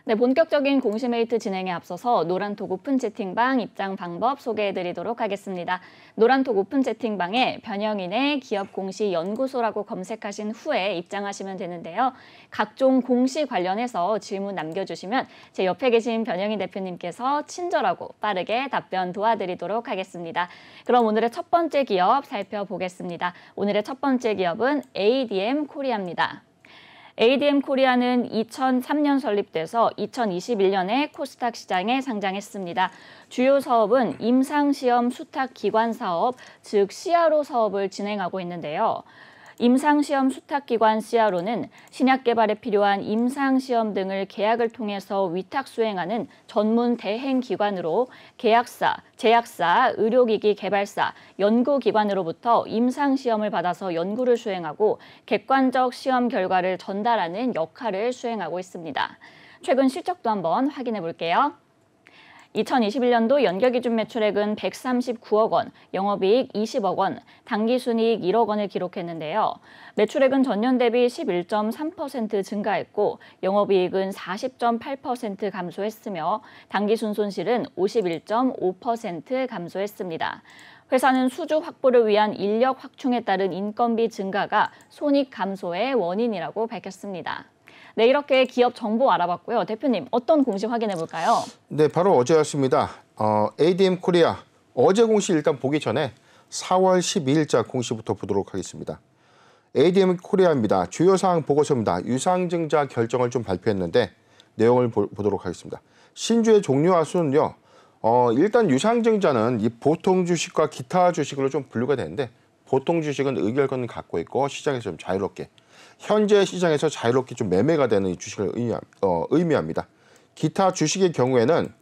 네, 본격적인 공시메이트 진행에 앞서서 노란톡 오픈 채팅방 입장 방법 소개해드리도록 하겠습니다. 노란톡 오픈 채팅방에 변형인의 기업공시연구소라고 검색하신 후에 입장하시면 되는데요. 각종 공시 관련해서 질문 남겨주시면 제 옆에 계신 변형인 대표님께서 친절하고 빠르게 답변 도와드리도록 하겠습니다. 그럼 오늘의 첫 번째 기업 살펴보겠습니다. 오늘의 첫 번째 기업은 ADM 코리아입니다. ADM 코리아는 2003년 설립돼서 2021년에 코스닥 시장에 상장했습니다. 주요 사업은 임상시험 수탁기관 사업, 즉 CRO 사업을 진행하고 있는데요. 임상시험 수탁기관 CRO는 신약 개발에 필요한 임상시험 등을 계약을 통해서 위탁 수행하는 전문 대행기관으로 계약사, 제약사, 의료기기 개발사, 연구기관으로부터 임상시험을 받아서 연구를 수행하고 객관적 시험 결과를 전달하는 역할을 수행하고 있습니다. 최근 실적도 한번 확인해 볼게요. 2021년도 연결기준 매출액은 139억 원, 영업이익 20억 원, 당기순이익 1억 원을 기록했는데요. 매출액은 전년 대비 11.3% 증가했고 영업이익은 40.8% 감소했으며 당기순 손실은 51.5% 감소했습니다. 회사는 수주 확보를 위한 인력 확충에 따른 인건비 증가가 손익 감소의 원인이라고 밝혔습니다. 네, 이렇게 기업 정보 알아봤고요. 대표님, 어떤 공시 확인해 볼까요? 네, 바로 어제였습니다. ADM 코리아 어제 공시 일단 보기 전에 4월 12일자 공시부터 보도록 하겠습니다. ADM 코리아입니다. 주요 사항 보고서입니다. 유상증자 결정을 좀 발표했는데 내용을 보도록 하겠습니다. 신주의 종류와 수는요. 일단 유상증자는 이 보통 주식과 기타 주식으로 좀 분류가 되는데 보통 주식은 의결권을 갖고 있고 시장에서 좀 자유롭게 현재 시장에서 자유롭게 좀 매매가 되는 이 주식을 의미합니다. 기타 주식의 경우에는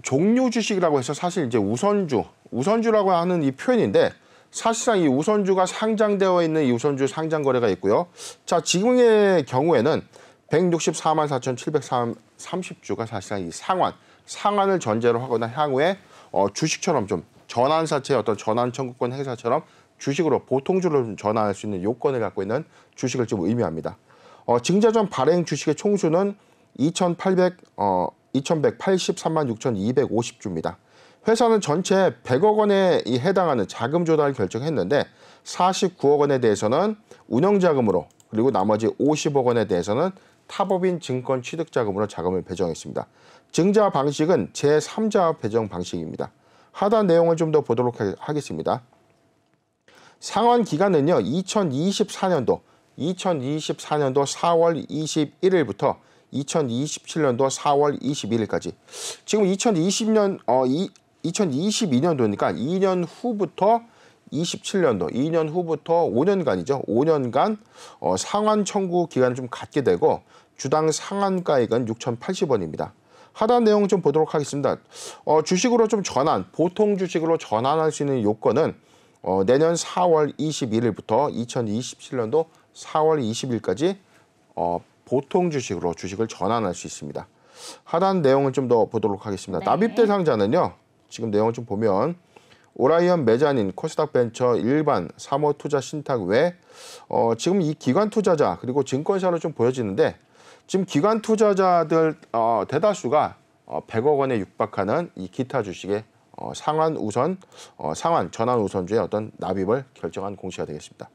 종류 주식이라고 해서 사실 이제 우선주라고 하는 이 표현인데 사실상 이 우선주가 상장되어 있는 이 우선주 상장 거래가 있고요. 자, 지금의 경우에는 164만 4,730주가 사실상 이 상환을 전제로 하거나 향후에 주식처럼 좀 전환사채의 어떤 전환 청구권 행사처럼 주식으로 보통주로 전환할 수 있는 요건을 갖고 있는 주식을 좀 의미합니다. 증자 전 발행 주식의 총수는 2,183만 6,250주입니다. 회사는 전체 100억 원에 해당하는 자금 조달을 결정했는데 49억 원에 대해서는 운영자금으로 그리고 나머지 50억 원에 대해서는 타법인 증권 취득자금으로 자금을 배정했습니다. 증자 방식은 제3자 배정 방식입니다. 하단 내용을 좀 더 보도록 하겠습니다. 상환 기간은요. 2024년도 4월 21일부터 2027년도 4월 21일까지. 지금 2022년도니까 2년 후부터 27년도, 2년 후부터 5년간이죠. 5년간 상환 청구 기간을 좀 갖게 되고 주당 상환가액은 6,080원입니다. 하단 내용 좀 보도록 하겠습니다. 주식으로 좀 보통 주식으로 전환할 수 있는 요건은 내년 4월 21일부터 2027년도 4월 20일까지 보통 주식으로 주식을 전환할 수 있습니다. 하단 내용을 좀 더 보도록 하겠습니다. 네. 납입 대상자는요. 지금 내용을 좀 보면 오라이언 메자닌, 코스닥 벤처, 일반, 사모투자 신탁 외 지금 이 기관 투자자 그리고 증권사로 좀 보여지는데 지금 기관 투자자들 대다수가 100억 원에 육박하는 이 기타 주식의 상환 전환 우선주의 어떤 납입을 결정한 공시가 되겠습니다.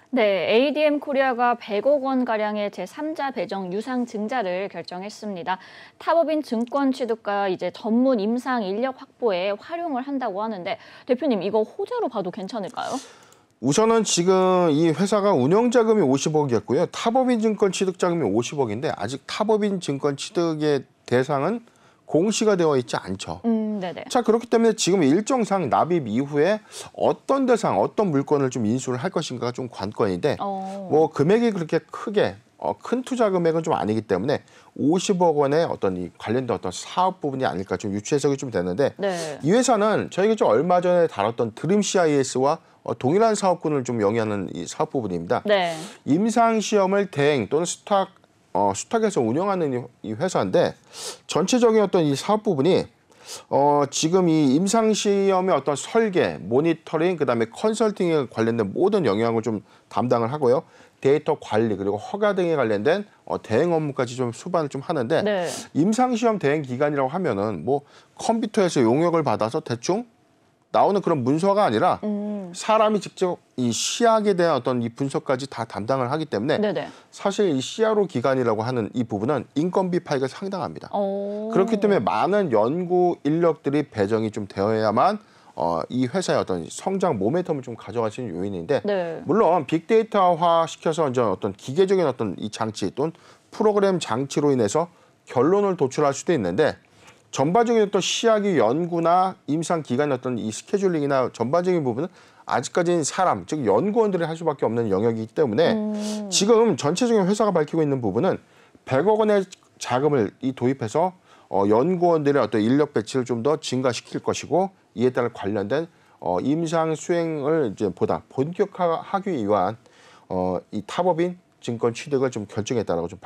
네, ADM 코리아가 100억 원가량의 제3자 배정 유상 증자를 결정했습니다. 타법인 증권 취득과 이제 전문 임상 인력 확보에 활용을 한다고 하는데 대표님 이거 호재로 봐도 괜찮을까요? 우선은 지금 이 회사가 운영자금이 50억이었고요. 타법인 증권 취득자금이 50억인데 아직 타법인 증권 취득의 대상은 공시가 되어 있지 않죠. 네네. 자, 그렇기 때문에 지금 일정상 납입 이후에 어떤 대상, 어떤 물건을 좀 인수를 할 것인가가 좀 관건인데 뭐 금액이 그렇게 크게 큰 투자 금액은 좀 아니기 때문에 50억 원의 어떤 이 관련된 어떤 사업 부분이 아닐까 좀 유추 해석이 좀 되는데 네. 이 회사는 저희가 좀 얼마 전에 다뤘던 드림 CIS와 동일한 사업군을 좀 영위하는 이 사업 부분입니다. 네. 임상 시험을 대행 또는 수탁해서 운영하는 이 회사인데 전체적인 어떤 이 사업 부분이 지금 이 임상시험의 어떤 설계, 모니터링, 그다음에 컨설팅에 관련된 모든 영역을 좀 담당을 하고요. 데이터 관리 그리고 허가 등에 관련된 대행 업무까지 좀 수반을 좀 하는데 네. 임상시험 대행 기관이라고 하면은 뭐 컴퓨터에서 용역을 받아서 대충 나오는 그런 문서가 아니라 사람이 직접 이 시약에 대한 어떤 이 분석까지 다 담당을 하기 때문에 네네. 사실 이 CRO 기관이라고 하는 이 부분은 인건비 파이가 상당합니다. 그렇기 때문에 많은 연구 인력들이 배정이 좀 되어야만 이 회사의 어떤 성장 모멘텀을 좀 가져갈 수 있는 요인인데 네. 물론 빅데이터화 시켜서 이제 어떤 기계적인 어떤 이 장치 또는 프로그램 장치로 인해서 결론을 도출할 수도 있는데 전반적인 어떤 시약의 연구나 임상 기간의 어떤 이 스케줄링이나 전반적인 부분은 아직까지는 사람, 즉 연구원들이 할 수밖에 없는 영역이기 때문에 지금 전체적인 회사가 밝히고 있는 부분은 100억 원의 자금을 도입해서 연구원들의 어떤 인력 배치를 좀 더 증가시킬 것이고 이에 따라 관련된 임상 수행을 이제 보다 본격화하기 위한 이 탑업인 증권 취득을 좀 결정했다라고 좀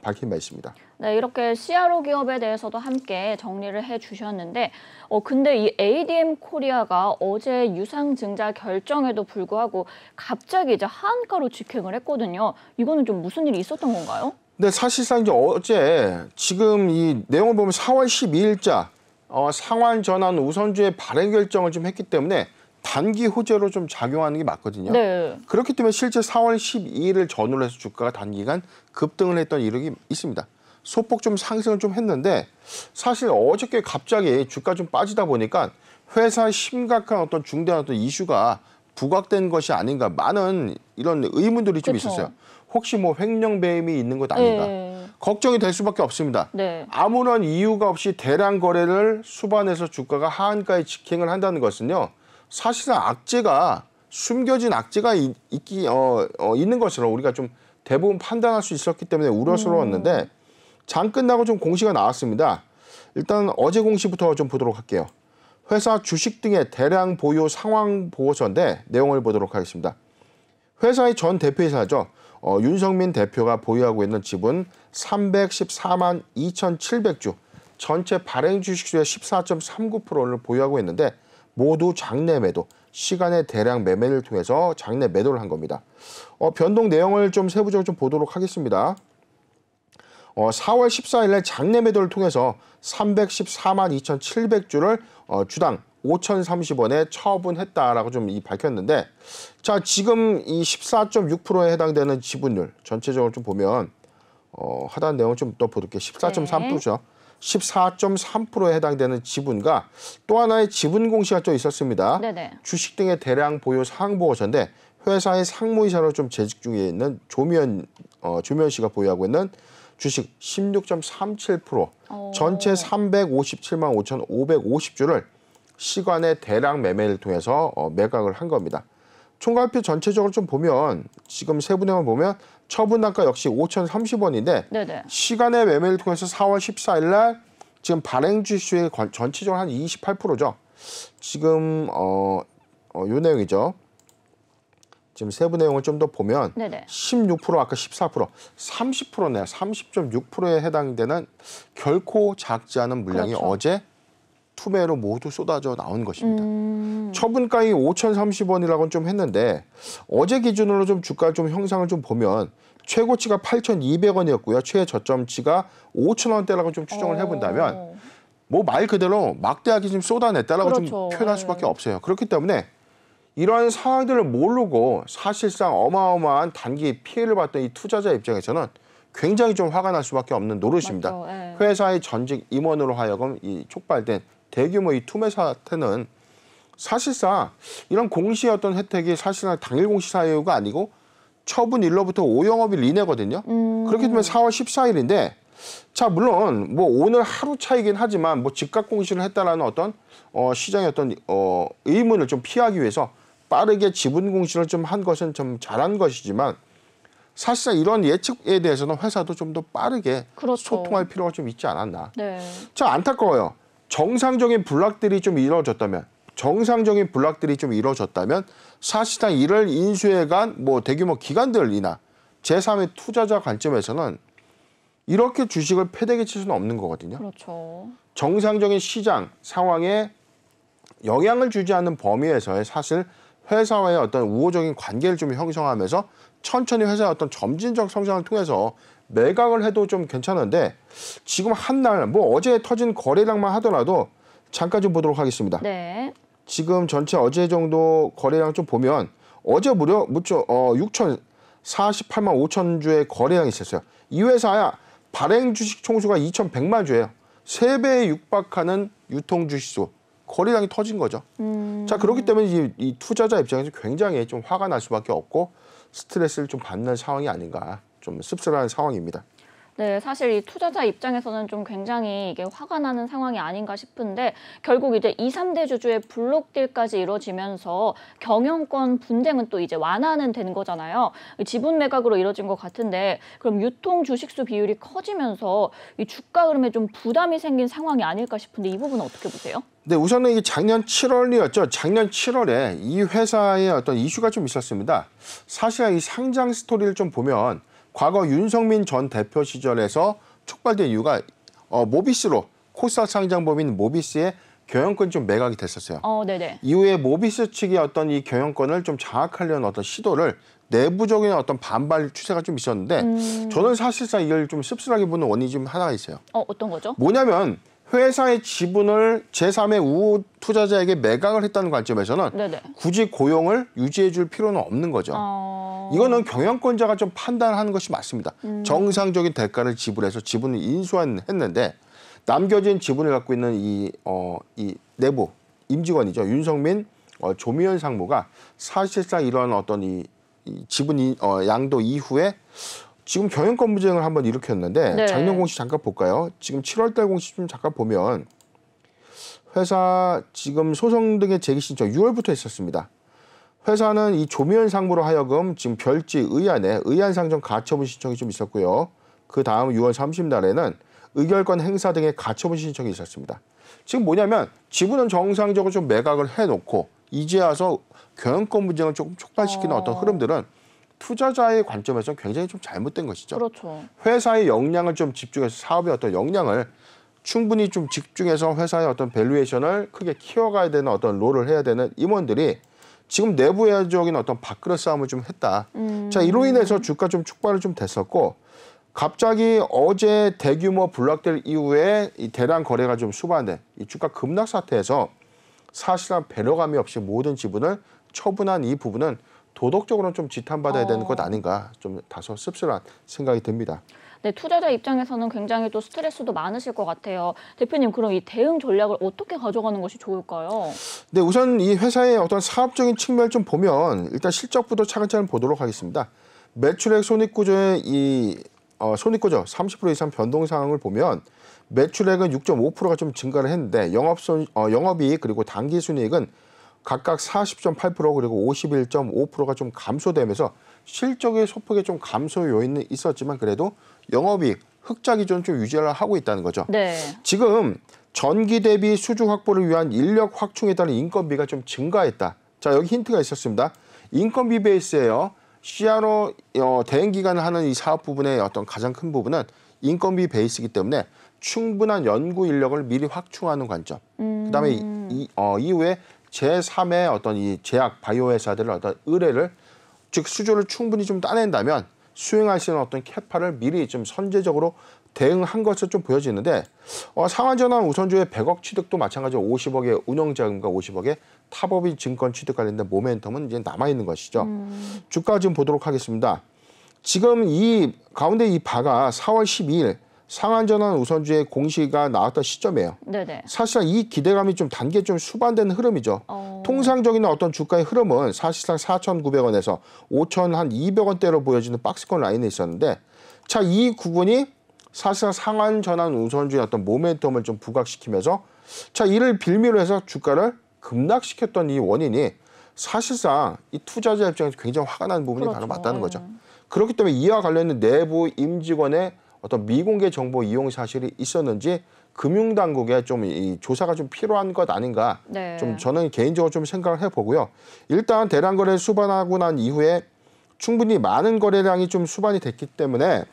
밝힌 바 있습니다. 네, 이렇게 CRO 기업에 대해서도 함께 정리를 해주셨는데, 근데 이 ADM 코리아가 어제 유상증자 결정에도 불구하고 갑자기 이제 하한가로 직행을 했거든요. 이거는 좀 무슨 일이 있었던 건가요? 네, 사실상 이제 어제 지금 이 내용을 보면 4월 12일자 상환 전환 우선주의 발행 결정을 좀 했기 때문에 단기 호재로 좀 작용하는 게 맞거든요. 네. 그렇기 때문에 실제 4월 12일을 전후로 해서 주가가 단기간 급등을 했던 이력이 있습니다. 소폭 좀 상승을 좀 했는데 사실 어저께 갑자기 주가 좀 빠지다 보니까 회사의 심각한 어떤 중대한 어떤 이슈가 부각된 것이 아닌가 많은 이런 의문들이 좀 그쵸. 있었어요. 혹시 뭐 횡령 배임이 있는 것 아닌가 네. 걱정이 될 수밖에 없습니다. 네. 아무런 이유가 없이 대량 거래를 수반해서 주가가 하한가에 직행을 한다는 것은요. 사실상 악재가 숨겨진 악재가 있는 것으로 우리가 좀 대부분 판단할 수 있었기 때문에 우려스러웠는데 장 끝나고 좀 공시가 나왔습니다. 일단 어제 공시부터 좀 보도록 할게요. 회사 주식 등의 대량 보유 상황 보고서인데 내용을 보도록 하겠습니다. 회사의 전 대표이사죠. 윤석민 대표가 보유하고 있는 지분 314만 2,700주, 전체 발행 주식수의 14.39%를 보유하고 있는데 모두 장내 매도, 시간의 대량 매매를 통해서 장내 매도를 한 겁니다. 변동 내용을 좀 세부적으로 좀 보도록 하겠습니다. 4월 14일 날 장내 매도를 통해서 314만 2,700주를 주당 5,030원에 처분했다라고 좀 밝혔는데 자 지금 이 14.6%에 해당되는 지분율 전체적으로 좀 보면 하단 내용을 좀 더 보도록 14.3%죠. 14.3%에 해당되는 지분과 또 하나의 지분 공시가 또 있었습니다. 네네. 주식 등의 대량 보유 사항 보고서인데 회사의 상무이사로 좀 재직 중에 있는 조미연 씨가 보유하고 있는 주식 16.37%, 전체 357만 5,550주를 시간의 대량 매매를 통해서 매각을 한 겁니다. 총괄표 전체적으로 좀 보면 지금 세부 내용을 보면 처분 단가 역시 5,030원인데 네네. 시간의 매매를 통해서 4월 14일 날 지금 발행 주식수의 전체적으로 한 28%죠. 지금 요 내용이죠. 지금 세부 내용을 좀 더 보면 네네. 16% 아까 14% 30%네요. 30.6%에 해당되는 결코 작지 않은 물량이 그렇죠. 어제 투매로 모두 쏟아져 나온 것입니다. 처분가액이 5,030원이라고는 좀 했는데 어제 기준으로 좀 주가 좀 형상을 좀 보면 최고치가 8,200원이었고요. 최저점치가 5,000원대라고 좀 추정을 해본다면 뭐 말 그대로 막대하게 좀 쏟아냈다라고 그렇죠. 좀 표현할 네. 수밖에 없어요. 그렇기 때문에 이러한 상황들을 모르고 사실상 어마어마한 단기 피해를 봤던 이 투자자 입장에서는 굉장히 좀 화가 날 수밖에 없는 노릇입니다. 맞죠. 네. 회사의 전직 임원으로 하여금 이 촉발된 대규모 이 투매 사태는 사실상 이런 공시의 어떤 혜택이 사실상 당일 공시 사유가 아니고 처분일로부터 5영업일 이내거든요. 그렇기 때문에 4월 14일인데 자 물론 뭐 오늘 하루 차이긴 하지만 뭐 즉각 공시를 했다라는 어떤 시장의 어떤 의문을 좀 피하기 위해서 빠르게 지분 공시를 좀 한 것은 좀 잘한 것이지만 사실상 이런 예측에 대해서는 회사도 좀 더 빠르게 그렇죠. 소통할 필요가 좀 있지 않았나. 네. 자 안타까워요. 정상적인 불락들이 좀 이루어졌다면 사실상 이를 인수해간 뭐 대규모 기관들이나 제3의 투자자 관점에서는 이렇게 주식을 패대기 칠 수는 없는 거거든요. 그렇죠. 정상적인 시장 상황에 영향을 주지 않는 범위에서의 사실 회사와의 어떤 우호적인 관계를 좀 형성하면서 천천히 회사의 어떤 점진적 성장을 통해서 매각을 해도 좀 괜찮은데 지금 한 날 뭐 어제 터진 거래량만 하더라도 잠깐 좀 보도록 하겠습니다. 네. 지금 전체 어제 정도 거래량 좀 보면 어제 무려 6,048만 5천 주의 거래량이 있었어요. 이 회사야 발행 주식 총수가 2,100만 주예요. 3배에 육박하는 유통 주식수. 거래량이 터진 거죠. 자, 그렇기 때문에 이 투자자 입장에서 굉장히 좀 화가 날 수밖에 없고 스트레스를 좀 받는 상황이 아닌가. 좀 씁쓸한 상황입니다. 네, 사실 이 투자자 입장에서는 좀 굉장히 이게 화가 나는 상황이 아닌가 싶은데 결국 이제 2, 3대 주주의 블록딜까지 이루어지면서 경영권 분쟁은 또 이제 완화는 된 거잖아요. 지분 매각으로 이루어진 것 같은데 그럼 유통 주식수 비율이 커지면서 이 주가 흐름에 좀 부담이 생긴 상황이 아닐까 싶은데 이 부분은 어떻게 보세요? 네, 우선은 이게 작년 7월이었죠. 작년 7월에 이 회사의 어떤 이슈가 좀 있었습니다. 사실 이 상장 스토리를 좀 보면 과거 윤석민 전 대표 시절에서 촉발된 이유가 모비스로 코스닥 상장법인 모비스의 경영권 좀 매각이 됐었어요. 네네. 이후에 모비스 측의 어떤 이 경영권을 좀 장악하려는 어떤 시도를 내부적인 어떤 반발 추세가 좀 있었는데 저는 사실상 이걸 좀 씁쓸하게 보는 원인이 좀 하나가 있어요. 어떤 거죠? 뭐냐면 회사의 지분을 제3의 우호 투자자에게 매각을 했다는 관점에서는 네네. 굳이 고용을 유지해 줄 필요는 없는 거죠. 이거는 경영권자가 좀 판단하는 것이 맞습니다. 정상적인 대가를 지불해서 지분을 인수했는데 남겨진 지분을 갖고 있는 이 내부 임직원이죠. 윤석민, 조미연 상무가 사실상 이러한 어떤 이 지분 양도 이후에 지금 경영권 분쟁을 한번 일으켰는데 네. 작년 공시 잠깐 볼까요? 지금 7월달 공시 좀 잠깐 보면 회사 지금 소송 등의 제기 신청 6월부터 있었습니다. 회사는 이 조미연 상무로 하여금 지금 별지 의안에 의안 상정 가처분 신청이 좀 있었고요. 그 다음 6월 30날에는 의결권 행사 등의 가처분 신청이 있었습니다. 지금 뭐냐면 지분은 정상적으로 좀 매각을 해놓고 이제 와서 경영권 분쟁을 조금 촉발시키는 어떤 흐름들은 투자자의 관점에서 굉장히 좀 잘못된 것이죠. 그렇죠. 회사의 역량을 좀 집중해서 사업의 어떤 역량을 충분히 좀 집중해서 회사의 어떤 밸류에이션을 크게 키워가야 되는 어떤 롤을 해야 되는 임원들이 지금 내부적인 어떤 밥그릇 싸움을 좀 했다. 자, 이로 인해서 주가 좀 축발을 좀 됐었고 갑자기 어제 대규모 블록될 이후에 이 대량 거래가 좀 수반된 이 주가 급락 사태에서 사실상 배려감이 없이 모든 지분을 처분한 이 부분은 도덕적으로는 좀 지탄받아야 되는 것 아닌가 좀 다소 씁쓸한 생각이 듭니다. 네, 투자자 입장에서는 굉장히 또 스트레스도 많으실 것 같아요. 대표님, 그럼 이 대응 전략을 어떻게 가져가는 것이 좋을까요? 네, 우선 이 회사의 어떤 사업적인 측면을 좀 보면 일단 실적부터 차근차근 보도록 하겠습니다. 매출액 손익구조의 손익구조 30% 이상 변동 상황을 보면 매출액은 6.5%가 좀 증가를 했는데 영업이익 그리고 당기순이익은 각각 40.8% 그리고 51.5%가 좀 감소되면서 실적의 소폭의 좀 감소 요인은 있었지만 그래도 영업이익 흑자 기준 좀 유지를 하고 있다는 거죠. 네. 지금 전기 대비 수주 확보를 위한 인력 확충에 따른 인건비가 좀 증가했다. 자, 여기 힌트가 있었습니다. 인건비 베이스예요. CRO 대행 기간을 하는 이 사업 부분의 어떤 가장 큰 부분은 인건비 베이스이기 때문에 충분한 연구 인력을 미리 확충하는 관점. 그다음에 이후에 제3의 어떤 이 제약 바이오 회사들의 어떤 의뢰를 즉 수주를 충분히 좀 따낸다면 수행할 수 있는 어떤 캐파를 미리 좀 선제적으로 대응한 것을 좀 보여지는데 상한전환 우선주의 100억 취득도 마찬가지로 50억의 운영자금과 50억의 타법인 증권 취득 관련된 모멘텀은 이제 남아 있는 것이죠. 주가 좀 보도록 하겠습니다. 지금 이 가운데 이 바가 4월 12일 상한전환 우선주의 공시가 나왔던 시점이에요. 네네. 사실상 이 기대감이 좀 단계 좀 수반된 흐름이죠. 통상적인 어떤 주가의 흐름은 사실상 4,900원에서 5,200원대로 보여지는 박스권 라인에 있었는데 자, 이 구간이 사실상 상한전환 우선주의 어떤 모멘텀을 좀 부각시키면서 자, 이를 빌미로 해서 주가를 급락시켰던 이 원인이 사실상 이 투자자 입장에서 굉장히 화가 나는 부분이 바로 맞다는 거죠. 그렇기 때문에 이와 관련된 내부 임직원의 어떤 미공개 정보 이용 사실이 있었는지 금융당국에 좀 이 조사가 좀 필요한 것 아닌가 네. 좀 저는 개인적으로 좀 생각을 해보고요. 일단 대량 거래 수반하고 난 이후에 충분히 많은 거래량이 좀 수반이 됐기 때문에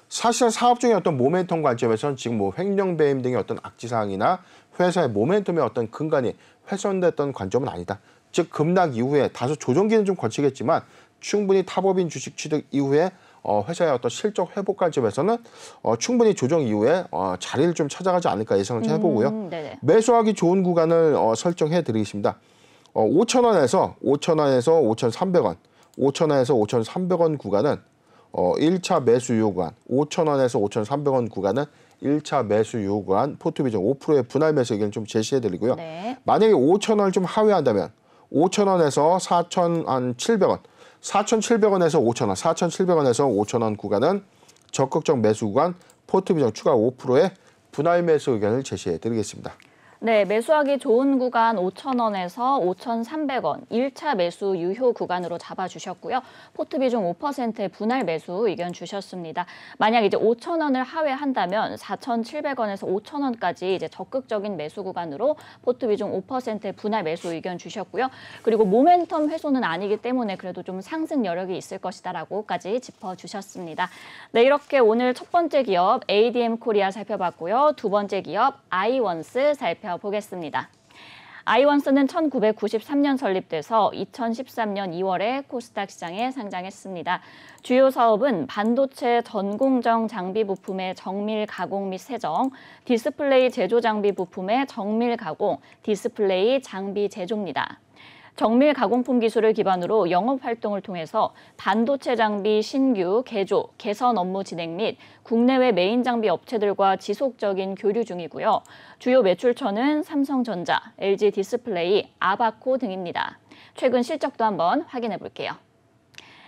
사실은 사업적인 어떤 모멘텀 관점에서는 지금 뭐 횡령 배임 등의 어떤 악재사항이나 회사의 모멘텀의 어떤 근간이 훼손됐던 관점은 아니다. 즉 급락 이후에 다소 조정기는 좀 거치겠지만 충분히 타법인 주식 취득 이후에 회사의 어떤 실적 회복 관점에서는 충분히 조정 이후에 자리를 좀 찾아가지 않을까 예상을 해보고요. 매수하기 좋은 구간을 설정해 드리겠습니다. 5,000원에서 5,300원, 5,000원에서 5,300원 구간은 1차 매수 유효 구간, 5,000원에서 5,300원 구간은 1차 매수 유효 구간, 포트 비중 5%의 분할 매수 의견을 좀 제시해 드리고요. 네. 만약에 5,000원을 좀 하회한다면 5,000원에서 4,700원, 4,700원에서 5,000원, 4,700원에서 5,000원 구간은 적극적 매수 구간, 포트 비중 추가 5%의 분할 매수 의견을 제시해 드리겠습니다. 네, 매수하기 좋은 구간 5,000원에서 5,300원 1차 매수 유효 구간으로 잡아주셨고요. 포트 비중 5%의 분할 매수 의견 주셨습니다. 만약 이제 5,000원을 하회한다면 4,700원에서 5,000원까지 이제 적극적인 매수 구간으로 포트 비중 5%의 분할 매수 의견 주셨고요. 그리고 모멘텀 훼손은 아니기 때문에 그래도 좀 상승 여력이 있을 것이다라고까지 짚어주셨습니다. 네, 이렇게 오늘 첫 번째 기업 ADM 코리아 살펴봤고요. 두 번째 기업 아이원스 살펴보겠습니다. 아이원스는 1993년 설립돼서 2013년 2월에 코스닥 시장에 상장했습니다. 주요 사업은 반도체 전공정 장비 부품의 정밀 가공 및 세정, 디스플레이 제조 장비 부품의 정밀 가공, 디스플레이 장비 제조입니다. 정밀 가공품 기술을 기반으로 영업 활동을 통해서 반도체 장비 신규, 개조, 개선 업무 진행 및 국내외 메인 장비 업체들과 지속적인 교류 중이고요. 주요 매출처는 삼성전자, LG 디스플레이, 아바코 등입니다. 최근 실적도 한번 확인해 볼게요.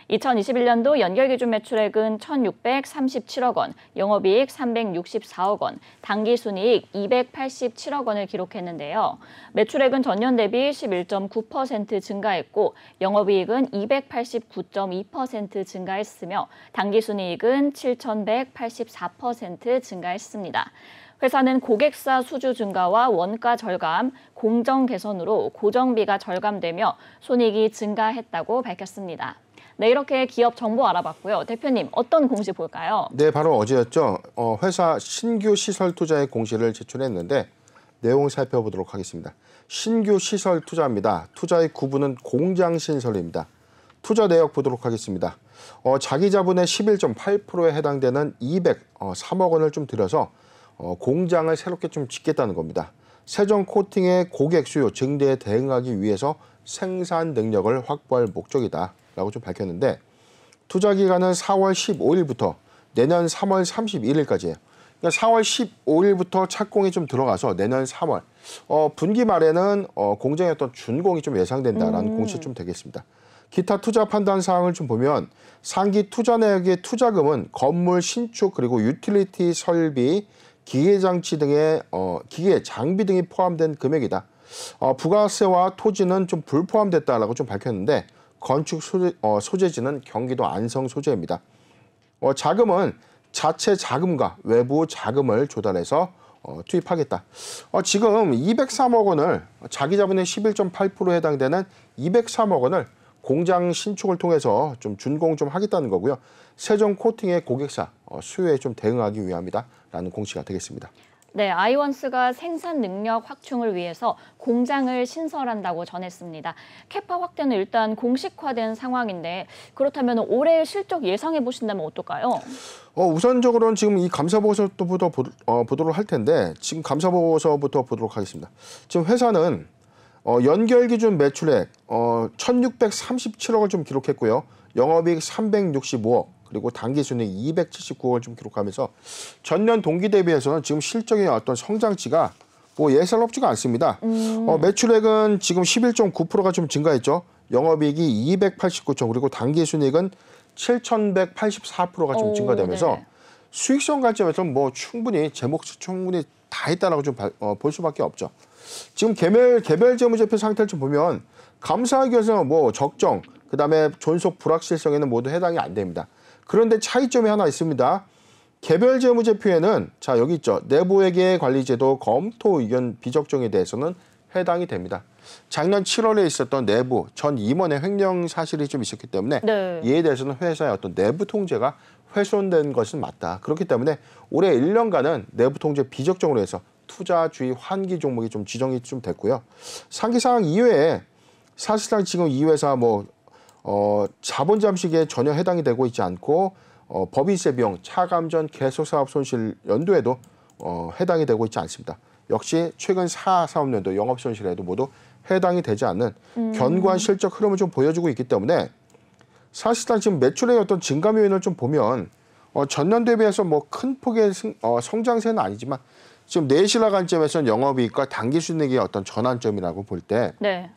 2021년도 연결기준 매출액은 1,637억 원, 영업이익 364억 원, 당기순이익 287억 원을 기록했는데요. 매출액은 전년 대비 11.9% 증가했고 영업이익은 289.2% 증가했으며 당기순이익은 7,184% 증가했습니다. 회사는 고객사 수주 증가와 원가 절감, 공정 개선으로 고정비가 절감되며 손익이 증가했다고 밝혔습니다. 네, 이렇게 기업 정보 알아봤고요. 대표님, 어떤 공시 볼까요? 네, 바로 어제였죠. 회사 신규 시설 투자의 공시를 제출했는데 내용을 살펴보도록 하겠습니다. 신규 시설 투자입니다. 투자의 구분은 공장 신설입니다. 투자 내역 보도록 하겠습니다. 자기 자본의 11.8%에 해당되는 203억 원을 좀 들여서 공장을 새롭게 좀 짓겠다는 겁니다. 세정 코팅의 고객 수요 증대에 대응하기 위해서 생산 능력을 확보할 목적이다. 라고 좀 밝혔는데 투자 기간은 4월 15일부터 내년 3월 31일까지예요. 그러니까 4월 15일부터 착공이 좀 들어가서 내년 3월 분기 말에는 공장의 어떤 준공이 좀 예상된다라는 공시 좀 되겠습니다. 기타 투자 판단 사항을 좀 보면 상기 투자 내역의 투자금은 건물 신축 그리고 유틸리티 설비, 기계 장치 등의 기계 장비 등이 포함된 금액이다. 부가세와 토지는 좀 불포함됐다라고 좀 밝혔는데. 건축 소재지는 경기도 안성 소재입니다. 자금은 자체 자금과 외부 자금을 조달해서 투입하겠다. 지금 203억 원을 자기 자본의 11.8%에 해당되는 203억 원을 공장 신축을 통해서 좀 준공 좀 하겠다는 거고요. 세정 코팅의 고객사 수요에 좀 대응하기 위함이다라는 공시가 되겠습니다. 네, 아이원스가 생산 능력 확충을 위해서 공장을 신설한다고 전했습니다. 캐파 확대는 일단 공식화된 상황인데 그렇다면 올해 실적 예상해 보신다면 어떨까요? 우선적으로는 지금 이 감사보고서부터 보도록 할 텐데 지금 감사보고서부터 보도록 하겠습니다. 지금 회사는 연결 기준 매출액 1,637억을 좀 기록했고요. 영업이익 365억. 그리고 당기순이익 279억을 좀 기록하면서 전년 동기 대비해서는 지금 실적의 어떤 성장치가 뭐 예사롭지가 않습니다. 매출액은 지금 11.9%가 좀 증가했죠. 영업이익이 289조 그리고 당기순이익은 7,184%가 좀 증가되면서 수익성 관점에서는 뭐 충분히 제 몫을 충분히 다 했다라고 좀 볼 수밖에 없죠. 지금 개별 재무제표 상태를 좀 보면 감사하기에서 뭐 적정, 그다음에 존속 불확실성에는 모두 해당이 안 됩니다. 그런데 차이점이 하나 있습니다. 개별 재무제표에는 자 여기 있죠. 내부회계 관리제도 검토 의견 비적정에 대해서는 해당이 됩니다. 작년 7월에 있었던 내부 전 임원의 횡령 사실이 좀 있었기 때문에 이에 대해서는 회사의 어떤 내부 통제가 훼손된 것은 맞다. 그렇기 때문에 올해 1년간은 내부 통제 비적정으로 해서 투자주의 환기 종목이 좀 지정이 좀 됐고요. 상기 사항 이외에 사실상 지금 이 회사 자본 잠식에 전혀 해당이 되고 있지 않고 법인세 비용, 차감전 계속 사업 손실 연도에도 해당이 되고 있지 않습니다. 역시 최근 4사업년도 영업 손실에도 모두 해당이 되지 않는 견고한 실적 흐름을 좀 보여주고 있기 때문에 사실상 지금 매출의 어떤 증감 요인을 좀 보면 전년 대비해서 뭐 큰 폭의 성장세는 아니지만 지금 내실화 관점에서는 영업이익과 당기순이익의 어떤 전환점이라고 볼 때 네.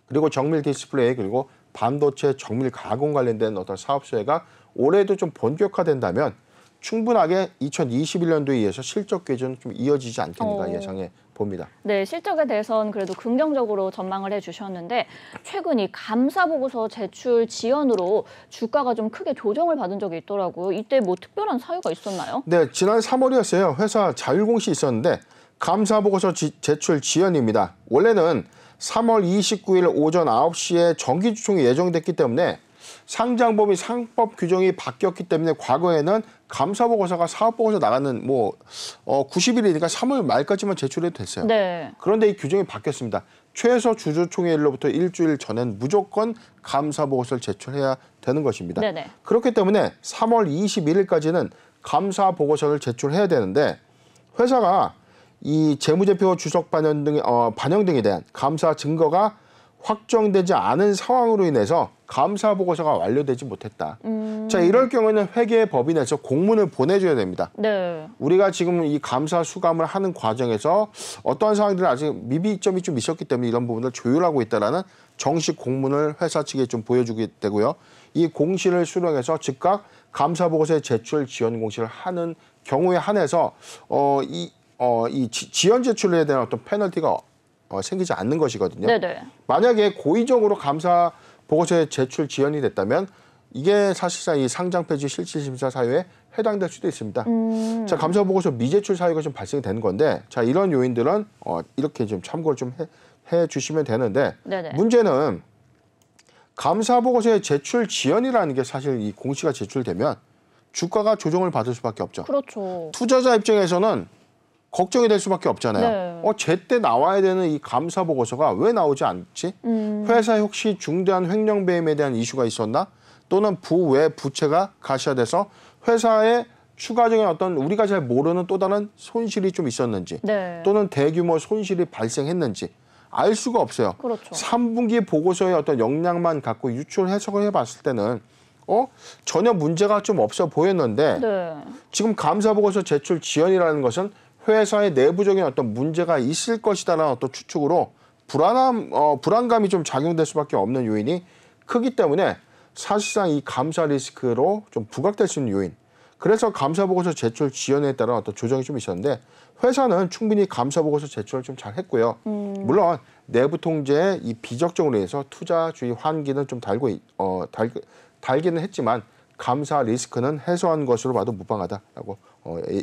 그리고 정밀 디스플레이 그리고 반도체 정밀 가공 관련된 어떤 사업 수혜가 올해도 좀 본격화된다면 충분하게 2021년도에 의해서 실적 개선은 좀 이어지지 않겠는가 예상해 봅니다. 네, 실적에 대해서는 그래도 긍정적으로 전망을 해주셨는데 최근 이 감사 보고서 제출 지연으로 주가가 좀 크게 조정을 받은 적이 있더라고요. 이때 뭐 특별한 사유가 있었나요? 네, 지난 3월이었어요. 회사 자율공시 있었는데 감사 보고서 제출 지연입니다. 원래는 3월 29일 오전 9시에 정기주총이 예정됐기 때문에 상장법인 상법 규정이 바뀌었기 때문에 과거에는 감사보고서가 사업보고서 나가는 90일이니까 3월 말까지만 제출해도 됐어요. 네. 그런데 이 규정이 바뀌었습니다. 최소 주주총회일로부터 일주일 전엔 무조건 감사보고서를 제출해야 되는 것입니다. 네네. 그렇기 때문에 3월 21일까지는 감사보고서를 제출해야 되는데 회사가 이 재무제표 주석 반영 등에 대한 감사 증거가 확정되지 않은 상황으로 인해서 감사 보고서가 완료되지 못했다. 자, 이럴 경우에는 회계법인에서 공문을 보내줘야 됩니다. 네. 우리가 지금 이 감사 수감을 하는 과정에서 어떠한 사항들이 아직 미비점이 좀 있었기 때문에 이런 부분을 조율하고 있다라는 정식 공문을 회사 측에 좀 보여주게 되고요. 이 공시를 수령해서 즉각 감사 보고서의 제출 지연 공시를 하는 경우에 한해서 이 지연 제출에 대한 어떤 페널티가 생기지 않는 것이거든요. 네네. 만약에 고의적으로 감사 보고서에 제출 지연이 됐다면 이게 사실상 이 상장 폐지 실질심사 사유에 해당될 수도 있습니다. 자, 감사 보고서 미제출 사유가 좀 발생이 되는 건데, 자, 이런 요인들은 이렇게 좀 참고를 좀 해 주시면 되는데, 네네. 문제는 감사 보고서의 제출 지연이라는 게 사실 이 공시가 제출되면 주가가 조정을 받을 수밖에 없죠. 그렇죠. 투자자 입장에서는 걱정이 될 수밖에 없잖아요. 네. 제때 나와야 되는 이 감사 보고서가 왜 나오지 않지? 회사에 혹시 중대한 횡령 배임에 대한 이슈가 있었나? 또는 부외 부채가 가시화돼서 회사에 추가적인 어떤 우리가 잘 모르는 또 다른 손실이 좀 있었는지, 네. 또는 대규모 손실이 발생했는지 알 수가 없어요. 그렇죠. 3분기 보고서의 어떤 역량만 갖고 유출 해석을 해봤을 때는 전혀 문제가 좀 없어 보였는데 네. 지금 감사 보고서 제출 지연이라는 것은 회사의 내부적인 어떤 문제가 있을 것이다라는 어떤 추측으로 불안감이 좀 작용될 수밖에 없는 요인이 크기 때문에 사실상 이 감사 리스크로 좀 부각될 수 있는 요인. 그래서 감사 보고서 제출 지연에 따른 어떤 조정이 좀 있었는데 회사는 충분히 감사 보고서 제출을 좀 잘 했고요. 물론 내부 통제에 이 비적정으로 해서 투자주의 환기는 좀 달기는 했지만 감사 리스크는 해소한 것으로 봐도 무방하다라고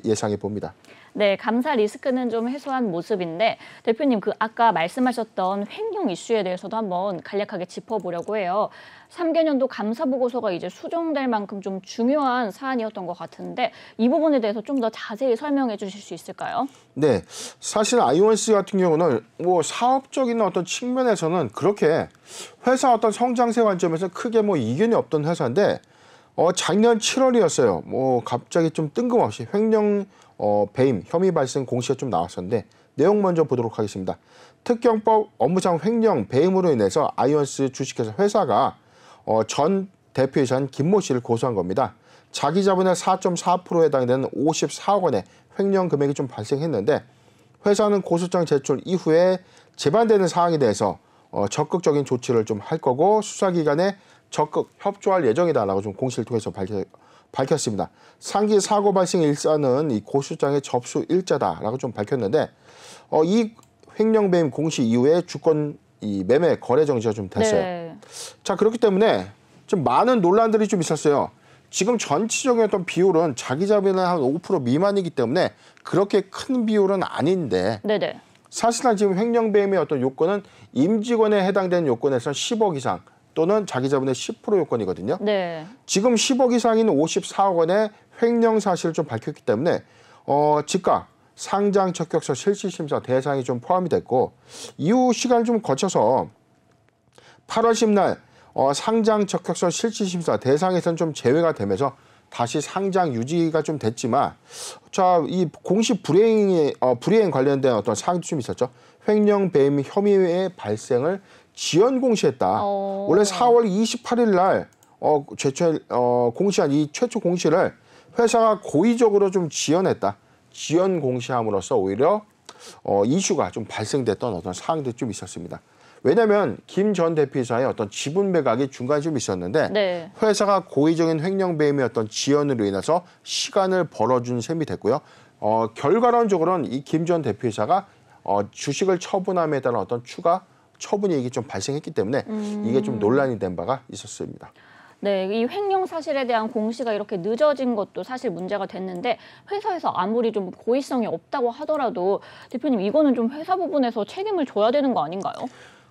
예상해 봅니다. 네, 감사 리스크는 좀 해소한 모습인데 대표님 아까 말씀하셨던 횡령 이슈에 대해서도 한번 간략하게 짚어보려고 해요. 3개년도 감사 보고서가 이제 수정될 만큼 좀 중요한 사안이었던 것 같은데 이 부분에 대해서 좀 더 자세히 설명해 주실 수 있을까요? 네, 사실 아이온스 같은 경우는 사업적인 어떤 측면에서는 그렇게 회사 어떤 성장세 관점에서 크게 이견이 없던 회사인데 작년 7월이었어요. 갑자기 좀 뜬금없이 횡령 배임 혐의 발생 공시가 좀 나왔었는데 내용 먼저 보도록 하겠습니다. 특경법 업무상 횡령 배임으로 인해서 아이온스 주식회사 회사가 전 대표이사인 김모 씨를 고소한 겁니다. 자기 자본의 4.4%에 해당되는 54억 원의 횡령 금액이 좀 발생했는데 회사는 고소장 제출 이후에 재반되는 사항에 대해서 적극적인 조치를 좀 할 거고 수사기관에 적극 협조할 예정이다라고 좀 공시를 통해서 밝혔습니다. 상기 사고 발생 일사는 이 고소장의 접수 일자다라고 좀 밝혔는데 이 횡령 배임 공시 이후에 주권 이 매매 거래 정지가 좀 됐어요. 네. 자, 그렇기 때문에 좀 많은 논란들이 좀 있었어요. 지금 전체적인 어떤 비율은 자기 자본의 한 5% 미만이기 때문에 그렇게 큰 비율은 아닌데 네네. 사실상 지금 횡령 배임의 어떤 요건은 임직원에 해당되는 요건에서 10억 이상 또는 자기 자본의 10% 요건이거든요. 네. 지금 10억 이상인 54억 원의 횡령 사실을 좀 밝혔기 때문에 즉각 상장 적격서 실시 심사 대상이 좀 포함이 됐고 이후 시간을 좀 거쳐서 8월 10날 상장 적격서 실시 심사 대상에서는 좀 제외가 되면서 다시 상장 유지가 좀 됐지만 이 공시 불이행 관련된 어떤 사항도 좀 있었죠. 횡령 배임 혐의의 발생을 지연 공시했다. 원래 4월 28일 날 공시한 이 최초 공시를 회사가 고의적으로 좀 지연했다. 지연 공시함으로써 오히려 이슈가 좀 발생됐던 어떤 사항들이 좀 있었습니다. 왜냐하면 김 전 대표이사의 어떤 지분 매각이 중간에 좀 있었는데 네. 회사가 고의적인 횡령 배임의 어떤 지연으로 인해서 시간을 벌어준 셈이 됐고요. 결과론적으로는 이 김 전 대표이사가 주식을 처분함에 따른 어떤 추가 처분이익이 좀 발생했기 때문에 이게 좀 논란이 된 바가 있었습니다. 네, 이 횡령 사실에 대한 공시가 이렇게 늦어진 것도 사실 문제가 됐는데 회사에서 아무리 좀 고의성이 없다고 하더라도 대표님 이거는 좀 회사 부분에서 책임을 져야 되는 거 아닌가요?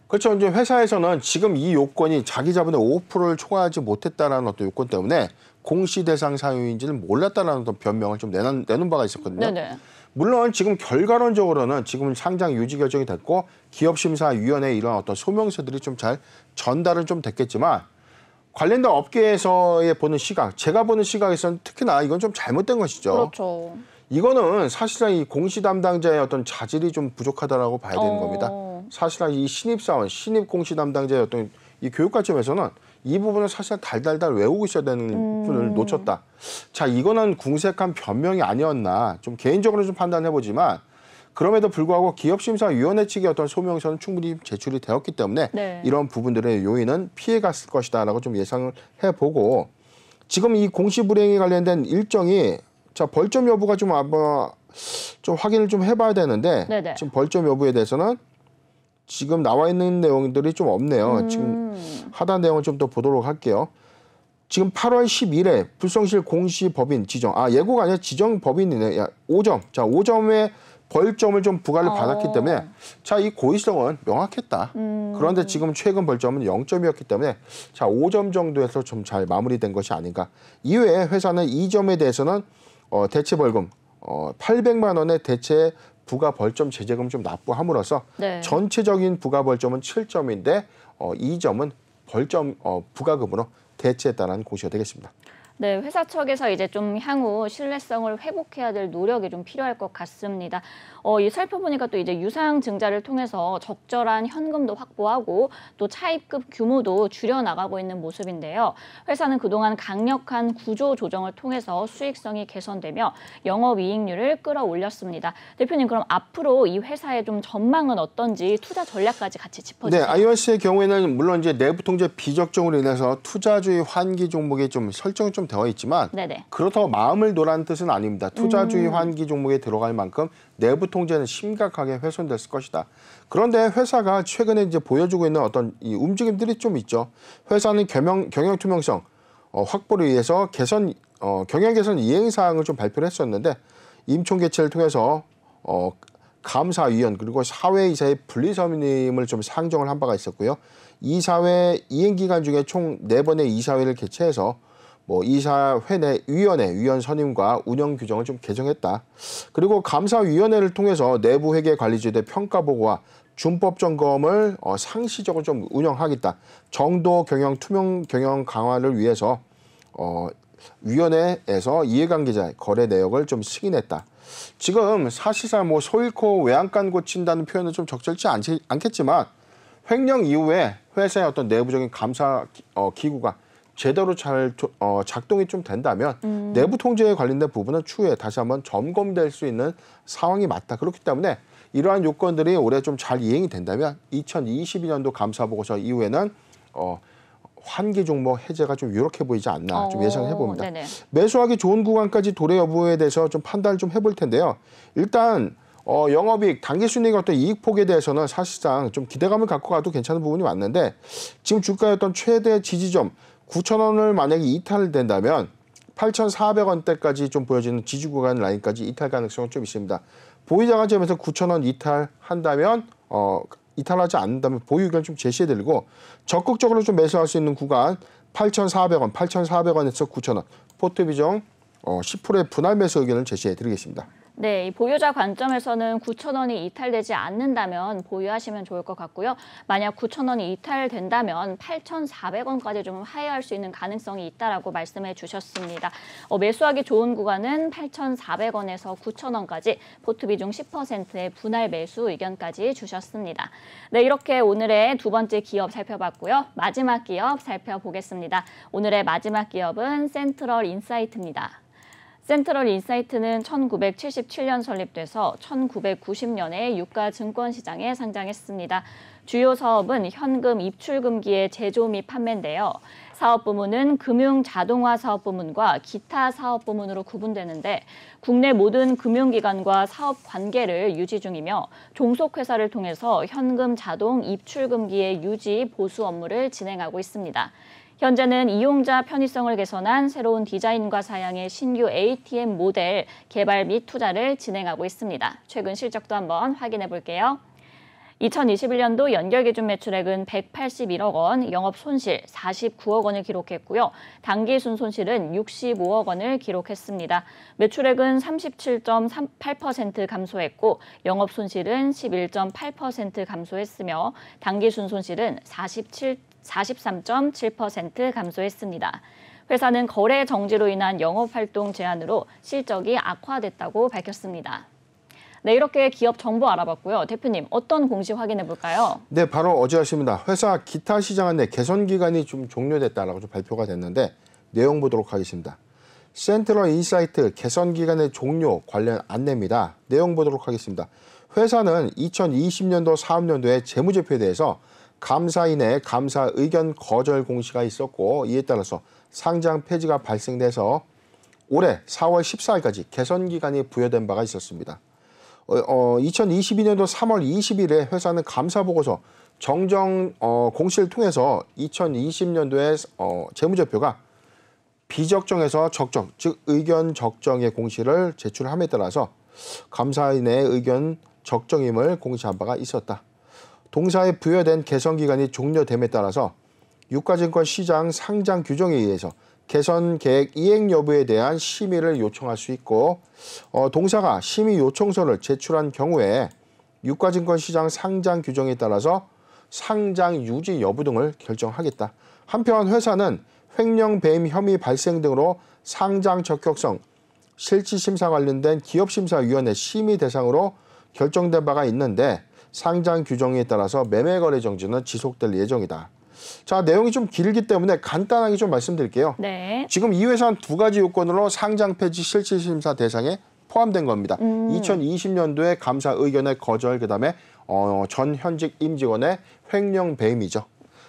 그렇죠. 이제 회사에서는 지금 이 요건이 자기 자본의 5%를 초과하지 못했다라는 어떤 요건 때문에 공시 대상 사유인지는 몰랐다라는 어떤 변명을 좀 내놓은 바가 있었거든요. 네네. 물론 지금 결과론적으로는 지금 상장 유지 결정이 됐고 기업심사위원회에 이런 어떤 소명서들이 좀 잘 전달은 좀 됐겠지만 관련된 업계에서의 보는 시각, 제가 보는 시각에서는 특히나 이건 좀 잘못된 것이죠. 그렇죠. 이거는 사실상 이 공시 담당자의 어떤 자질이 좀 부족하다라고 봐야 되는 겁니다. 사실상 이 신입사원, 신입 공시 담당자의 어떤 이 교육 관점에서는 이 부분을 사실 달달달 외우고 있어야 되는 부분을 놓쳤다. 자, 이거는 궁색한 변명이 아니었나 좀 개인적으로 좀 판단해보지만 그럼에도 불구하고 기업심사위원회 측의 어떤 소명서는 충분히 제출이 되었기 때문에 네. 이런 부분들의 요인은 피해갔을 것이다라고 좀 예상을 해보고 지금 이 공시 불이행에 관련된 일정이 자 벌점 여부가 좀 아마 좀 확인을 좀 해봐야 되는데 네네. 지금 벌점 여부에 대해서는 지금 나와 있는 내용들이 좀 없네요. 지금 하단 내용을 좀 더 보도록 할게요. 지금 8월 10일에 불성실 공시법인 지정, 예고가 아니라 지정 법인이네. 5점. 자, 5점의 벌점을 좀 부과를 받았기 때문에 자, 이 고의성은 명확했다. 그런데 지금 최근 벌점은 0점이었기 때문에 자, 5점 정도에서 좀 잘 마무리된 것이 아닌가. 이외에 회사는 2점에 대해서는 대체 벌금 800만 원의 대체 부가 벌점 제재금 좀 납부함으로써 네. 전체적인 부가 벌점은 7점인데 2점은 벌점 부가금으로 대체했다는 공시가 되겠습니다. 네, 회사 측에서 이제 좀 향후 신뢰성을 회복해야 될 노력이 좀 필요할 것 같습니다. 이 살펴보니까 또 이제 유상 증자를 통해서 적절한 현금도 확보하고 또 차입금 규모도 줄여나가고 있는 모습인데요. 회사는 그동안 강력한 구조 조정을 통해서 수익성이 개선되며 영업이익률을 끌어올렸습니다. 대표님, 그럼 앞으로 이 회사의 좀 전망은 어떤지 투자 전략까지 같이 짚어주세요. 네, iOS의 경우에는 물론 이제 내부 통제 비적정으로 인해서 투자주의 환기 종목에 좀 설정이 좀 되어 있지만 네네. 그렇다고 마음을 놓으라는 뜻은 아닙니다. 투자주의 환기 종목에 들어갈 만큼 내부 통제는 심각하게 훼손됐을 것이다. 그런데 회사가 최근에 이제 보여주고 있는 어떤 이 움직임들이 좀 있죠. 회사는 경영 투명성 확보를 위해서 경영 개선 이행 사항을 좀 발표를 했었는데 임총 개최를 통해서 감사위원 그리고 사회이사의 분리선임을 좀 상정을 한 바가 있었고요. 이사회 이행 기간 중에 총 4번의 이사회를 개최해서 이사회 내 위원 선임과 운영 규정을 좀 개정했다. 그리고 감사위원회를 통해서 내부 회계 관리자들의 평가 보고와 준법 점검을 상시적으로 좀 운영하겠다. 정도 경영 투명 경영 강화를 위해서 위원회에서 이해관계자의 거래 내역을 좀 승인했다. 지금 사실상 소잃고 외양간 고친다는 표현은 좀 적절치 않겠지만 횡령 이후에 회사의 어떤 내부적인 감사 기구가 제대로 잘 작동이 좀 된다면 내부 통제에 관련된 부분은 추후에 다시 한번 점검될 수 있는 상황이 맞다. 그렇기 때문에 이러한 요건들이 올해 좀 잘 이행이 된다면 2022년도 감사보고서 이후에는 환기 종목 해제가 좀 유력해 보이지 않나 좀 예상해 봅니다. 네네. 매수하기 좋은 구간까지 도래 여부에 대해서 좀 판단을 좀 해볼 텐데요. 일단 영업이익, 당기순이익 어떤 이익 폭에 대해서는 사실상 좀 기대감을 갖고 가도 괜찮은 부분이 맞는데 지금 주가의 어떤 최대 지지점 9,000원을 만약에 이탈된다면 8,400원대까지 좀 보여지는 지지 구간 라인까지 이탈 가능성은 좀 있습니다. 보유자 관점에서 9,000원 이탈한다면 이탈하지 않는다면 보유 의견 좀 제시해드리고 적극적으로 좀 매수할 수 있는 구간 8,400원, 8,400원에서 9,000원 포트 비중 10%의 분할 매수 의견을 제시해드리겠습니다. 네, 이 보유자 관점에서는 9,000원이 이탈되지 않는다면 보유하시면 좋을 것 같고요. 만약 9,000원이 이탈된다면 8,400원까지 좀 하회할 수 있는 가능성이 있다라고 말씀해 주셨습니다. 매수하기 좋은 구간은 8,400원에서 9,000원까지 포트 비중 10%의 분할 매수 의견까지 주셨습니다. 네, 이렇게 오늘의 두 번째 기업 살펴봤고요. 마지막 기업 살펴보겠습니다. 오늘의 마지막 기업은 센트럴 인사이트입니다. 센트럴 인사이트는 1977년 설립돼서 1990년에 유가 증권시장에 상장했습니다. 주요 사업은 현금 입출금기의 제조 및 판매인데요. 사업 부문은 금융 자동화 사업 부문과 기타 사업 부문으로 구분되는데 국내 모든 금융기관과 사업 관계를 유지 중이며 종속회사를 통해서 현금 자동 입출금기의 유지 보수 업무를 진행하고 있습니다. 현재는 이용자 편의성을 개선한 새로운 디자인과 사양의 신규 ATM 모델 개발 및 투자를 진행하고 있습니다. 최근 실적도 한번 확인해 볼게요. 2021년도 연결 기준 매출액은 181억 원, 영업 손실 49억 원을 기록했고요. 당기 순손실은 65억 원을 기록했습니다. 매출액은 37.8% 감소했고 영업 손실은 11.8% 감소했으며 당기 순손실은 43.7% 감소했습니다. 회사는 거래 정지로 인한 영업활동 제한으로 실적이 악화됐다고 밝혔습니다. 네, 이렇게 기업 정보 알아봤고요. 대표님, 어떤 공시 확인해 볼까요? 네, 바로 어제 아침입니다. 회사 기타 시장 안내 개선 기간이 좀 종료됐다라고 좀 발표가 됐는데 내용 보도록 하겠습니다. 센트럴 인사이트 개선 기간의 종료 관련 안내입니다. 내용 보도록 하겠습니다. 회사는 2020년도 사업년도에 재무제표에 대해서 감사인의 감사 의견 거절 공시가 있었고 이에 따라서 상장 폐지가 발생돼서 올해 4월 14일까지 개선 기간이 부여된 바가 있었습니다. 2022년도 3월 20일에 회사는 감사 보고서 정정 공시를 통해서 2020년도에 재무제표가 비적정에서 적정, 즉 의견 적정의 공시를 제출함에 따라서 감사인의 의견 적정임을 공시한 바가 있었다. 동사에 부여된 개선 기간이 종료됨에 따라서 유가증권 시장 상장 규정에 의해서 개선 계획 이행 여부에 대한 심의를 요청할 수 있고 동사가 심의 요청서를 제출한 경우에 유가증권 시장 상장 규정에 따라서 상장 유지 여부 등을 결정하겠다. 한편 회사는 횡령 배임 혐의 발생 등으로 상장 적격성 실질심사 관련된 기업심사위원회 심의 대상으로 결정된 바가 있는데 상장 규정에 따라서 매매거래 정지는 지속될 예정이다. 자, 내용이 좀 길기 때문에 간단하게 좀 말씀드릴게요. 네. 지금 이 회사는 두 가지 요건으로 상장 폐지 실질심사 대상에 포함된 겁니다. 2020년도에 감사 의견의 거절, 그다음에 전 현직 임직원의 횡령 배임이죠.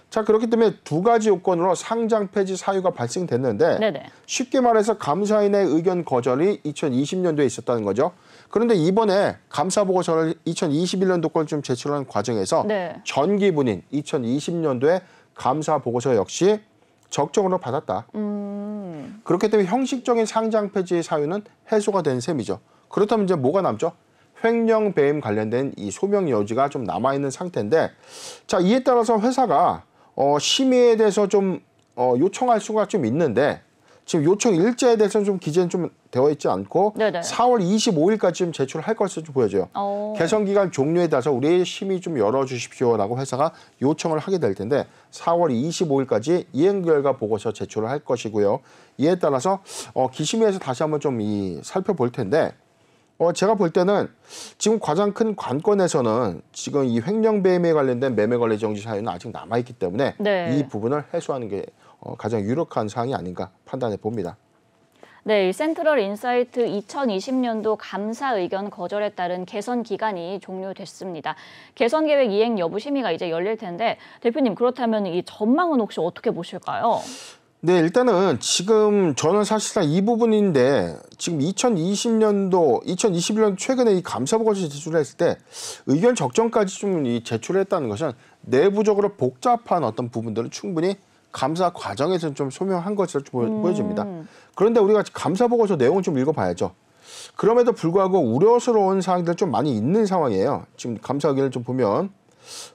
자, 그렇기 때문에 두 가지 요건으로 상장 폐지 사유가 발생됐는데 네네. 쉽게 말해서 감사인의 의견 거절이 2020년도에 있었다는 거죠. 그런데 이번에 감사 보고서를 2021년도 걸 좀 제출하는 과정에서 네. 전기분인 2020년도에 감사 보고서 역시 적정으로 받았다. 그렇기 때문에 형식적인 상장 폐지의 사유는 해소가 된 셈이죠. 그렇다면 이제 뭐가 남죠? 횡령 배임 관련된 이 소명 여지가 좀 남아있는 상태인데, 자, 이에 따라서 회사가 심의에 대해서 좀 요청할 수가 좀 있는데 지금 요청 일자에 대해서는 좀 기재는 좀 되어 있지 않고 네네. 4월 25일까지 좀 제출할 것으로 좀 보여져요. 개선 기간 종료에 따라서 우리의 심의 좀 열어주십시오라고 회사가 요청을 하게 될 텐데 4월 25일까지 이행 결과 보고서 제출을 할 것이고요. 이에 따라서 기심위에서 다시 한번 좀 살펴볼 텐데 제가 볼 때는 지금 가장 큰 관건에서는 지금 이 횡령 배임에 관련된 매매 거래 정지 사유는 아직 남아 있기 때문에 네. 이 부분을 해소하는 게 가장 유력한 사항이 아닌가 판단해 봅니다. 네, 이 센트럴 인사이트 2020년도 감사 의견 거절에 따른 개선 기간이 종료됐습니다. 개선 계획 이행 여부 심의가 이제 열릴 텐데 대표님, 그렇다면 이 전망은 혹시 어떻게 보실까요? 네, 일단은 지금 저는 사실상 이 부분인데 지금 2021년 최근에 이 감사 보고서 제출했을 때 의견 적정까지 좀 제출했다는 것은 내부적으로 복잡한 어떤 부분들을 충분히 감사 과정에서 좀 소명한 것으로 보여집니다. 그런데 우리가 감사 보고서 내용을 좀 읽어봐야죠. 그럼에도 불구하고 우려스러운 사항들 좀 많이 있는 상황이에요. 지금 감사 의견을 좀 보면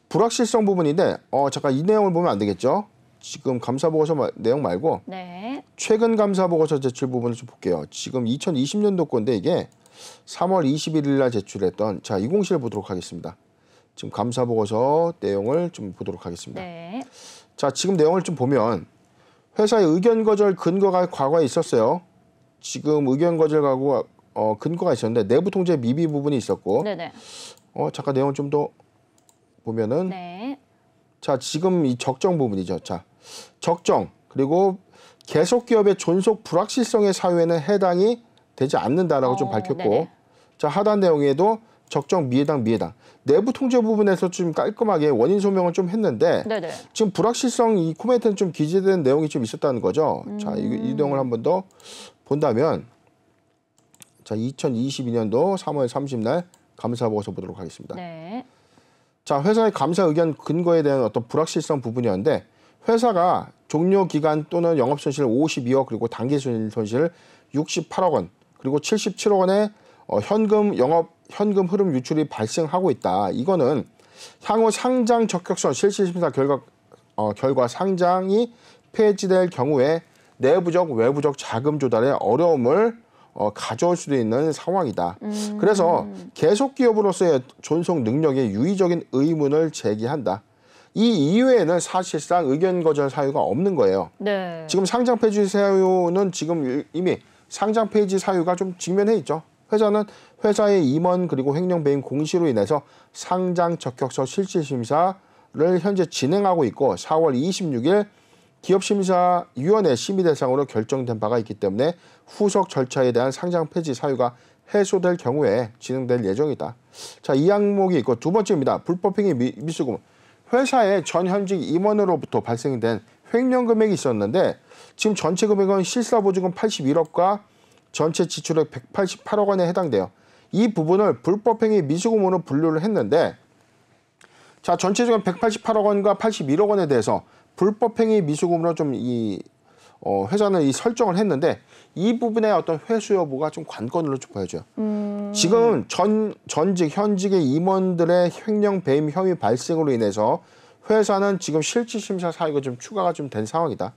불확실성 부분인데 잠깐 이 내용을 보면 안 되겠죠? 지금 감사 보고서 내용 말고 네. 최근 감사 보고서 제출 부분을 좀 볼게요. 지금 2020년도 건데 이게 3월 21일 날 제출했던 자, 이 공시를 보도록 하겠습니다. 지금 감사 보고서 내용을 좀 보도록 하겠습니다. 네. 자, 지금 내용을 좀 보면 회사의 의견 거절 근거가 과거에 있었어요. 지금 의견 거절 근거가 있었는데 내부 통제 미비 부분이 있었고. 네네. 잠깐 내용을 좀 더 보면은 네. 자, 지금 이 적정 부분이죠. 자, 적정 그리고 계속 기업의 존속 불확실성의 사유에는 해당이 되지 않는다라고 좀 밝혔고. 네네. 자, 하단 내용에도 적정 미해당 내부 통제 부분에서 좀 깔끔하게 원인 소명을 좀 했는데 네네. 지금 불확실성 이 코멘트는 좀 기재된 내용이 좀 있었다는 거죠. 자, 이 내용을 한 번 더 본다면 자, 2022년도 3월 30일 감사 보고서 보도록 하겠습니다. 네. 자, 회사의 감사 의견 근거에 대한 어떤 불확실성 부분이었는데 회사가 종료 기간 또는 영업 손실 52억 그리고 단기 손실 68억 원 그리고 77억 원의 현금 흐름 유출이 발생하고 있다. 이거는 향후 상장 적격성 실시심사 결과 상장이 폐지될 경우에 내부적 외부적 자금 조달에 어려움을 가져올 수도 있는 상황이다. 그래서 계속 기업으로서의 존속 능력에 유의적인 의문을 제기한다. 이 이외에는 사실상 의견 거절 사유가 없는 거예요. 네. 지금 상장 폐지 사유는 지금 이미 상장 폐지 사유가 좀 직면해 있죠. 회사는 회사의 임원 그리고 횡령 배임 공시로 인해서 상장 적격서 실질심사를 현재 진행하고 있고 4월 26일 기업심사위원회 심의 대상으로 결정된 바가 있기 때문에 후속 절차에 대한 상장 폐지 사유가 해소될 경우에 진행될 예정이다. 자, 이 항목이 있고 두 번째입니다. 불법행위 미수금. 회사의 전 현직 임원으로부터 발생된 횡령 금액이 있었는데 지금 전체 금액은 실사보증금 81억과 전체 지출액 188억 원에 해당돼요. 이 부분을 불법행위 미수금으로 분류를 했는데 자, 전체적인 188억 원과 81억 원에 대해서 불법행위 미수금으로 좀 회사는 이 설정을 했는데 이 부분의 어떤 회수 여부가 좀 관건으로 좀 보여져요. 지금 현직의 임원들의 횡령 배임 혐의 발생으로 인해서 회사는 지금 실질심사 사유가 좀 추가가 좀 된 상황이다.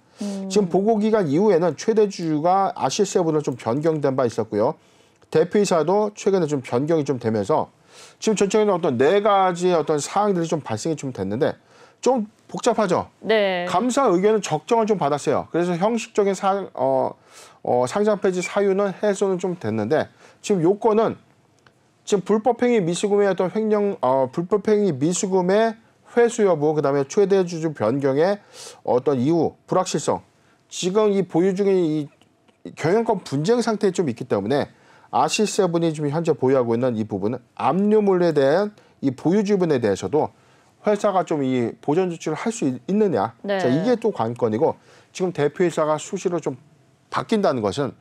지금 보고기간 이후에는 최대 주주가 아시세븐으로 좀 변경된 바 있었고요. 대표이사도 최근에 좀 변경이 좀 되면서 지금 전체적인 어떤 네 가지의 어떤 사항들이 좀 발생이 좀 됐는데 좀 복잡하죠. 네. 감사 의견은 적정을 좀 받았어요. 그래서 형식적인 상장 폐지 사유는 해소는 좀 됐는데 지금 요건은 지금 불법행위 미수금의 어떤 불법행위 미수금의 회수 여부, 그다음에 최대 주주 변경의 어떤 이유, 불확실성. 지금 이 보유 중에 이 경영권 분쟁 상태에 좀 있기 때문에 아시세븐이 지금 현재 보유하고 있는 이 부분은 압류물에 대한 이 보유 지분에 대해서도 회사가 좀 이 보전 조치를 할 수 있느냐. 네. 자, 이게 또 관건이고 지금 대표이사가 수시로 좀 바뀐다는 것은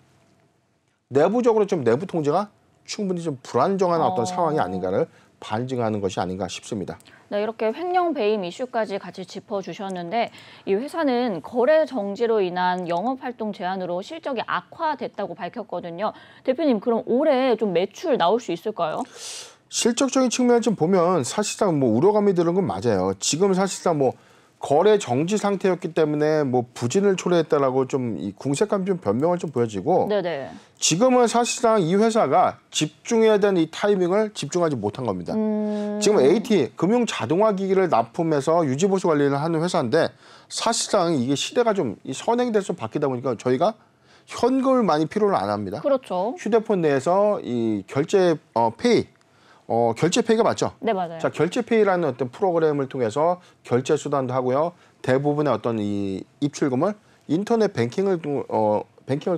내부적으로 좀 내부 통제가 충분히 좀 불안정한 어떤 상황이 아닌가를 반증하는 것이 아닌가 싶습니다. 네, 이렇게 횡령 배임 이슈까지 같이 짚어주셨는데 이 회사는 거래 정지로 인한 영업활동 제한으로 실적이 악화됐다고 밝혔거든요. 대표님, 그럼 올해 좀 매출 나올 수 있을까요? 실적적인 측면을 좀 보면 사실상 뭐 우려감이 드는 건 맞아요. 지금 사실상 뭐 거래 정지 상태였기 때문에 뭐 부진을 초래했다라고 좀 이 궁색한 좀 변명을 좀 보여지고 네네. 지금은 사실상 이 회사가 집중해야 되는 이 타이밍을 집중하지 못한 겁니다. 지금 AT 금융 자동화 기기를 납품해서 유지 보수 관리를 하는 회사인데 사실상 이게 시대가 좀 이 선행돼서 바뀌다 보니까 저희가 현금을 많이 필요를 안 합니다. 그렇죠. 휴대폰 내에서 이 결제 결제페이가 맞죠? 네, 맞아요. 자, 결제페이라는 어떤 프로그램을 통해서 결제 수단도 하고요. 대부분의 어떤 이 입출금을 인터넷 뱅킹을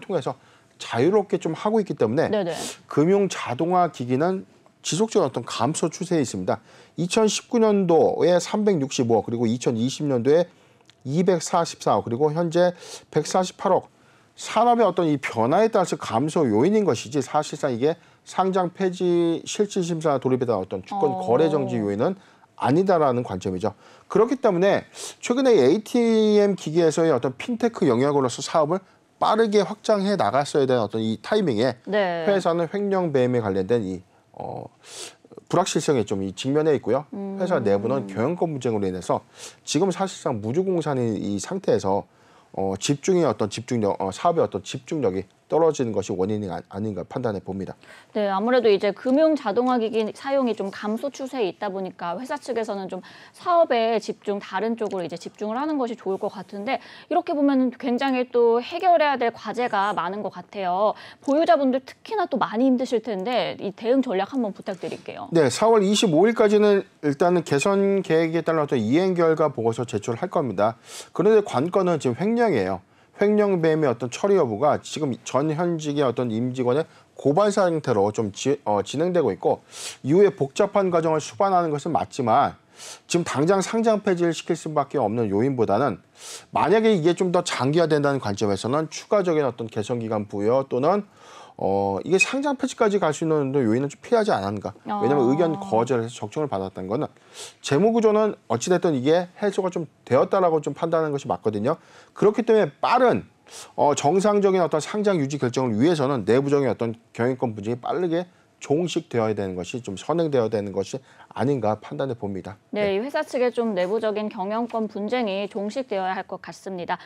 통해서 자유롭게 좀 하고 있기 때문에 네네. 금융 자동화 기기는 지속적인 어떤 감소 추세에 있습니다. 2019년도에 365억 그리고 2020년도에 244억 그리고 현재 148억 산업의 어떤 이 변화에 따라서 감소 요인인 것이지 사실상 이게 상장 폐지 실질심사 돌입에 대한 어떤 주권 거래 정지 요인은 아니다라는 관점이죠. 그렇기 때문에 최근에 ATM 기기에서의 어떤 핀테크 영역으로서 사업을 빠르게 확장해 나갔어야 되는 어떤 이 타이밍에 네. 회사는 횡령 배임에 관련된 이 불확실성에 좀 직면해 있고요. 회사 내부는 경영권 분쟁으로 인해서 지금 사실상 무주공산인 이 상태에서 집중의 어떤 집중력, 사업의 어떤 집중력이 떨어지는 것이 원인이 아닌가 판단해 봅니다. 네, 아무래도 이제 금융 자동화 기기 사용이 좀 감소 추세에 있다 보니까 회사 측에서는 좀 사업에 다른 쪽으로 이제 집중을 하는 것이 좋을 것 같은데 이렇게 보면 굉장히 또 해결해야 될 과제가 많은 것 같아요. 보유자분들 특히나 또 많이 힘드실 텐데 이 대응 전략 한번 부탁드릴게요. 네, 4월 25일까지는 일단은 개선 계획에 따라 어떤 이행 결과 보고서 제출할 겁니다. 그런데 관건은 지금 횡령이에요. 횡령배임의 어떤 처리 여부가 지금 전 현직의 어떤 임직원의 고발 상태로 좀 진행되고 있고 이후에 복잡한 과정을 수반하는 것은 맞지만 지금 당장 상장 폐지를 시킬 수밖에 없는 요인보다는 만약에 이게 좀 더 장기화된다는 관점에서는 추가적인 어떤 개선 기간 부여 또는 이게 상장 폐지까지 갈 수 있는 요인은 좀 필요하지 않은가. 왜냐하면 의견 거절해서 적정을 받았다는 거는 재무 구조는 어찌됐든 이게 해소가 좀 되었다라고 좀 판단하는 것이 맞거든요. 그렇기 때문에 빠른 정상적인 어떤 상장 유지 결정을 위해서는 내부적인 어떤 경영권 분쟁이 빠르게 종식되어야 되는 것이 좀 선행되어야 되는 것이 아닌가 판단해 봅니다. 네, 이 회사 측의 좀 내부적인 경영권 분쟁이 종식되어야 할 것 같습니다.